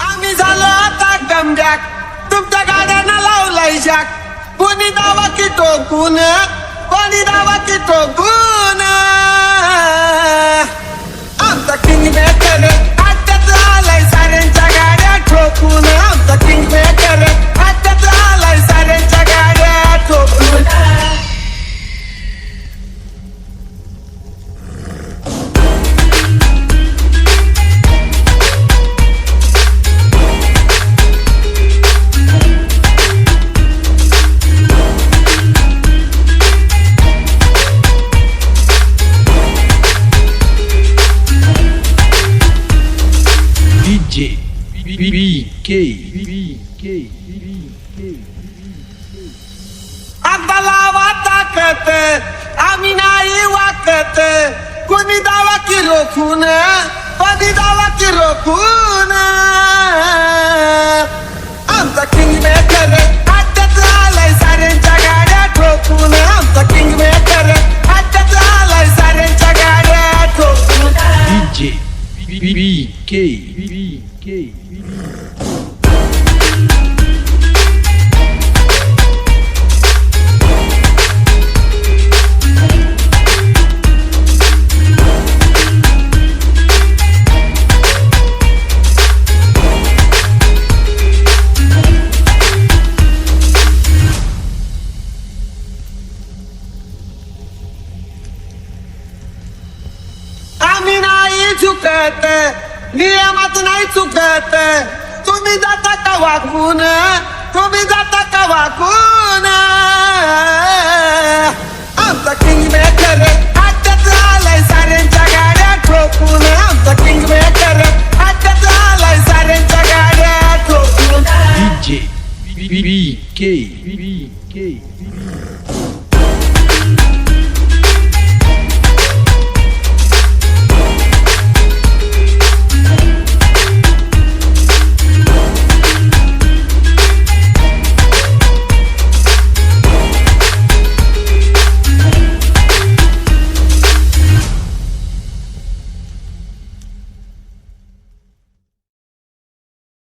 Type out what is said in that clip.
आम्ही झालो आता गमजाक, तुमच्या गाड्यांना लावलाय शाक. कोणी दावा की टोकून, कोणी दावा की टोकून. आमचा किंग मेकर आत्ताच आलाय साऱ्यांच्या गाड्या ठोकून. आमचा किंग मेकर आत्ताच आलाय साऱ्यांच्या गाड्या ठोकून. आता लावा ताकत, आम्ही नाही वाकत. कोणी दावा की रोखून, कोणी दावा की रोखून. आमचा किंग मेकर आत्ताच आलाय साऱ्यांच्या गाड्या ठोकून. आमचा किंग मेकर आत्ताच आलाय साऱ्यांच्या गाड्या ठोकून. आम्ही नाही चुकत, नियमात नाही चुकत. तुम्ही जाता का वाकून, तुम्ही जाता का वाकून. आमचा किंग मेकर आत्ताच आलाय साऱ्यांच्या गाड्या ठोकून. आमचा किंग मेकर आत्ताच आलाय साऱ्यांच्या गाड्या ठोकून.